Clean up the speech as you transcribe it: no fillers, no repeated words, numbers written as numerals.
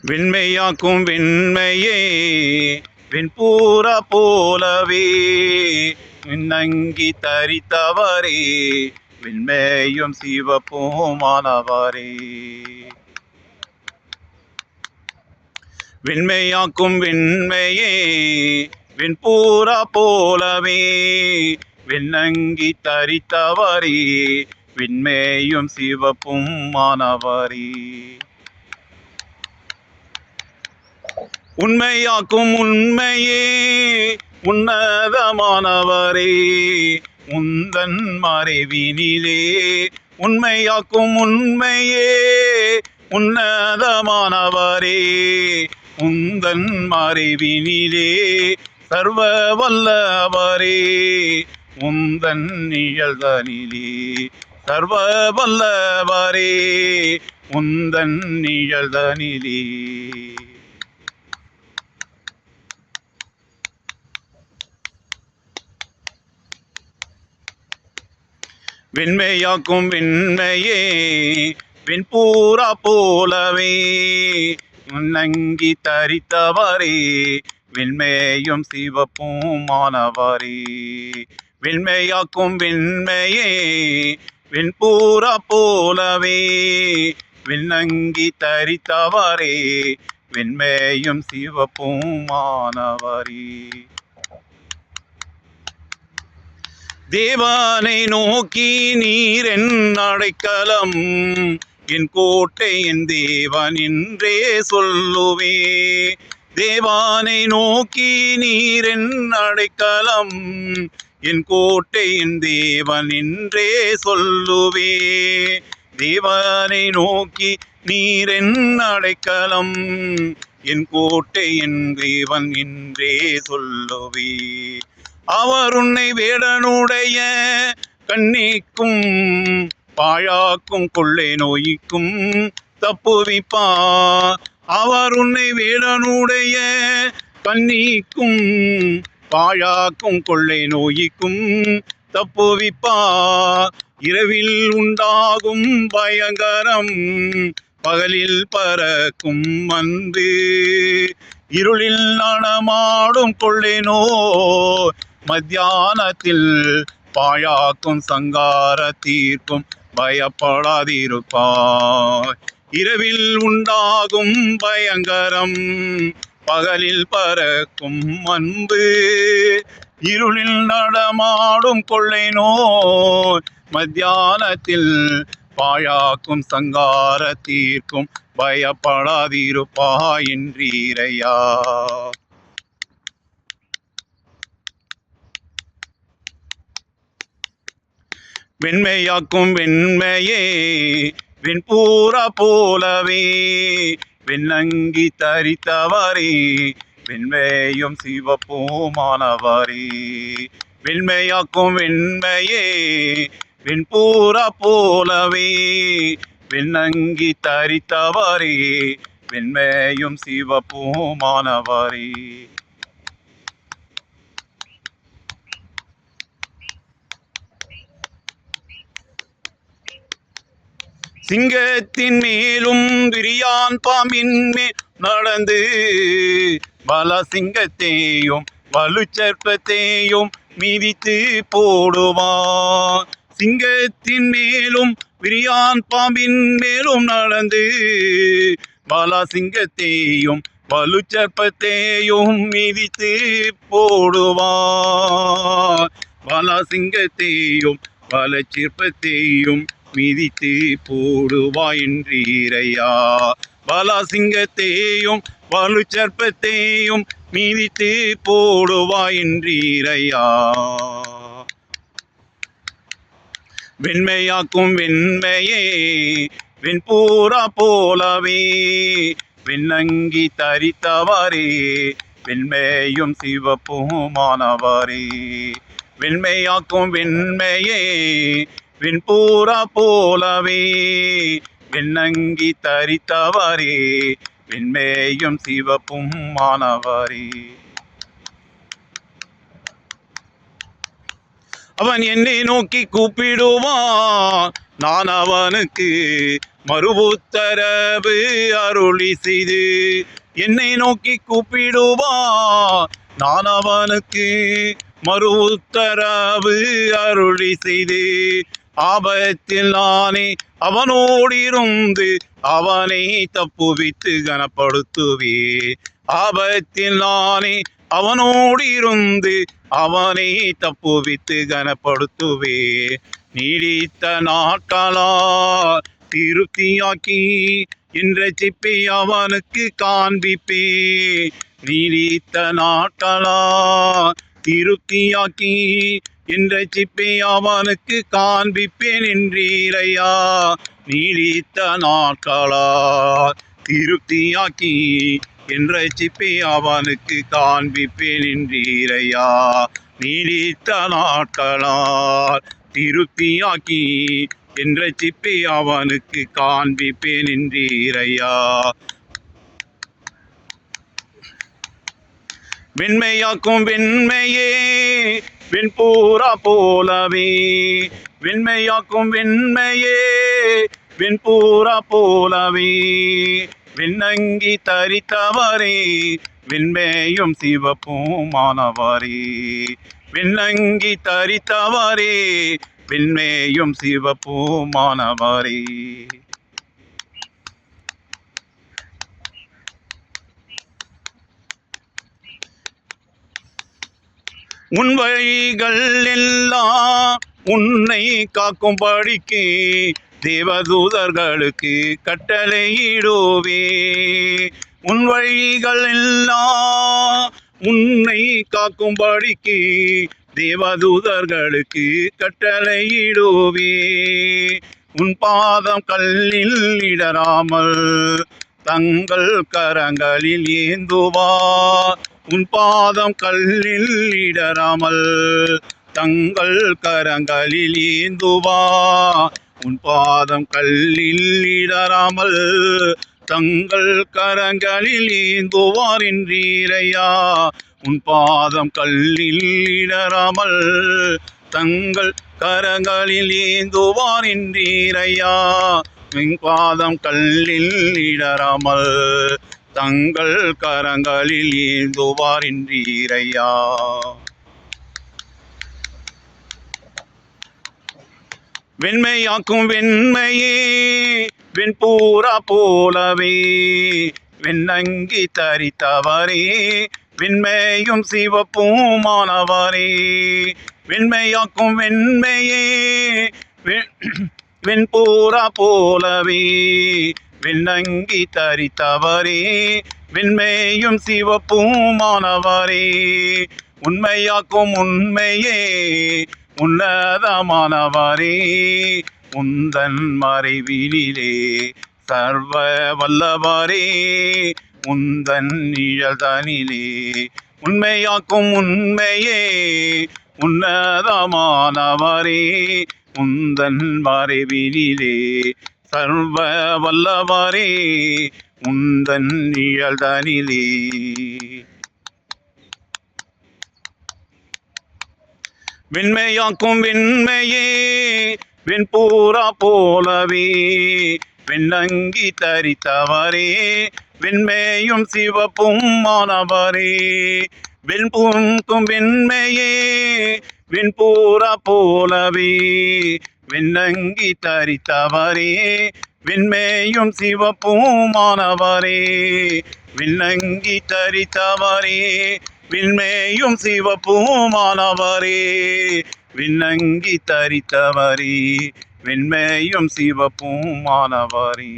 வெண்மையாக்கும் வெண்மையே வெண்பூர போலவே விண்ணங்கி தரித்தவரே வெண்மையும் சிவப்புமானவரே. வெண்மையாக்கும் வெண்மையே வெண்பூர போலவே விண்ணங்கி தரித்தவரே வெண்மையும் சிவப்புமானவரே. உண்மையாக்கும் உண்மையே உன்னதமானவரே உந்தன் மறைவினிலே. உண்மையாக்கும் உண்மையே உன்னதமானவரே உந்தன் மறைவினிலே. சர்வ வல்லவரே உந்தன் நிழல்தனிலே. சர்வ வல்லவரே உந்தன் நிழல்தனிலே. வெண்மையாக்கும் வெண்மையே வெண்பூர போலவே விண்ணங்கி தரித்தவரே வெண்மையும் சிவப்புமானவரே. வெண்மையாக்கும் வெண்மையே வெண்பூர போலவே விண்ணங்கி தரித்தவரே வெண்மையும் சிவப்புமானவரே. தேவனை நோக்கி நீர் என் அடைக்கலம் என் கோட்டை என் தேவன் என்றே சொல்லுவே. தேவனை நோக்கி நீர் என் அடைக்கலம் என் கோட்டை என் தேவன் என்றே சொல்லுவே. தேவனை நோக்கி நீர் என் அடைக்கலம் என் கோட்டை என் தேவன் என்றே சொல்லுவே. அவர் உன்னை வேடனுடைய கண்ணிக்கும் பாழாக்கும் கொள்ளை நோய்க்கும் தப்புவிப்பார். அவர் உன்னை வேடனுடைய கண்ணிக்கும் பாழாக்கும் கொள்ளை நோய்க்கும் தப்புவிப்பார். இரவில் உண்டாகும் பயங்கரம் பகலில் பறக்கும் வந்து இருளில் நடமாடும் கொள்ளை நோய் மத்தியானத்தில் பாழாக்கும் சங்கார தீர்க்கும் பயப்படாதிருப்பாய். இரவில் உண்டாகும் பயங்கரம் பகலில் பறக்கும் அன்பு இருளில் நடமாடும் கொள்ளை நோய் மத்தியானத்தில் பாழாக்கும் சங்கார தீர்க்கும் பயப்படாதிருப்பாய் என்றீரையா. வெண்மையாக்கும் வெண்மையே வெண்பூர போலவே வெண்ணங்கி தரித்தவரே வெண்மையும் சிவப்புமானவரே. வெண்மையாக்கும் வெண்மையே வெண்பூர போலவே வெண்ணங்கி தரித்தவரே வெண்மையும் சிவப்புமானவரே. சிங்கத்தின் மேலும் விரியான் பாம்பின் மேல் நடந்து பல சிங்கத்தையும் வலுச்சற்பத்தையும் மிதித்து போடுவான். சிங்கத்தின் மேலும் விரியான் பாம்பின் மேலும் நடந்து பல சிங்கத்தையும் வலுச்சற்பத்தையும் மிதித்து போடுவான். பல சிங்கத்தையும் வலுச்சற்பத்தையும் மிதித்து போடுவாய் என்றீரையா. பலசிங்கத்தையும் வலுச்சற்பத்தையும் மிதித்து போடுவாய் என்றீரையா. வெண்மையாக்கும் வெண்மையே வெண்பூர போலவே வெண்ணங்கி தரித்தவரே வெண்மையும் சிவப்புமானவரே. வெண்மையாக்கும் வெண்மையே வெண்பூர போலவே வெண்ணங்கி தரித்தவரே வெண்மையும் சிவப்புமானவரே. அவன் என்னை நோக்கி கூப்பிடுவான் நான் அவனுக்கு மறுபுத்தரவு அருளி செய்து என்னை நோக்கி கூப்பிடுவான். நான் அவனுக்கு மறுபுத்தரவு அருளி செய்து ஆபத்தில் நானே அவனோடிருந்து அவனை தப்புவித்து கனப்படுத்துவே. ஆபத்தில் நானே அவனோடிருந்து அவனை தப்புவித்து கனப்படுத்துவே. நீடித்த நாட்களால் திருப்தியாக்கி என்ற சிப்பை அவனுக்கு காண்பிப்பே. நீடித்த நாட்களால் திருப்தியாக்கி என்ற சிப்பை அவனுக்கு காண்பிப்பேன் என்றீரையா. நீடித்த நாட்களால் திருப்தியாக்கி என்ற சிப்பை அவனுக்கு காண்பிப்பேன் என்றீரையா. நீடித்த நாட்களால் திருப்தியாக்கி என்ற சிப்பை அவனுக்கு காண்பிப்பேன் என்றீரையா. வெண்மையாக்கும் வெண்மையே வெண்பூரா போலவே. வெண்மையாக்கும் வெண்மையே வெண்பூரா போலவே. வெண்ணங்கி தரித்தவரே வெண்மையும் சிவப்புமானவரே. வெண்ணங்கி தரித்தவரே வெண்மையும் சிவப்புமானவரே. உன் வழிகள் எல்லாம் உன்னை காக்கும்படிக்கு தேவதூதர்களுக்கு கட்டளையிடுவே. உன் வழிகள் எல்லாம் உன்னை காக்கும்படிக்கு தேவதூதர்களுக்கு கட்டளையிடுவே. உன் பாதம் கல்லில் இடராமல் தங்கள் கரங்களில் ஏந்துவார். உன் பாதம் கல்லில் இடராமல் தங்கள் கரங்களில் ஏந்துவார். உன் பாதம் கல்லில் இடராமல் தங்கள் கரங்களில் ஏந்துவார் என்றீரையா. உன் பாதம் கல்லில் இடராமல் தங்கள் கரங்களில் ஏந்துவார் என்றீரையா. உன் பாதம் கல்லில் இடராமல் தங்கள் கரங்களில் ஏந்துவார் என்றீரையா. வெண்மையாக்கும் வெண்மையே வெண்பூரா போலவே. வெண்ணங்கி தரித்தவரே வெண்மையும் சிவப்புமானவரே. வெண்மையாக்கும் வெண்மையே வெண்பூரா போலவே. வெண்ணங்கி தரித்தவரே வெண்மையும் சிவப்புமானவரே. உண்மையாக்கும் உண்மையே உன்னதமானவரே. உந்தன் மறைவினிலே சர்வ வல்லவரே. உந்தன் நிழல்தனிலே உண்மையாக்கும் உண்மையே உன்னதமானவரே. உந்தன் மறைவினிலே சர்வ வல்லவரே. உந்தன் நிழல்தனிலே வெண்மையாக்கும் வெண்மையே வெண்பூரா போலவே. வெண்ணங்கி தரித்தவரே வெண்மையும் சிவப்புமானவரே. வெண்பூக்கும் வெண்மையே வெண்பூரா போலவே. வெண்ணங்கி தரித்தவரே வெண்மையும் சிவப்புமானவரே. வெண்ணங்கி தரித்தவரே வெண்மையும் சிவப்புமானவரே. வெண்ணங்கி தரித்தவரே வெண்மையும் சிவப்புமானவரே.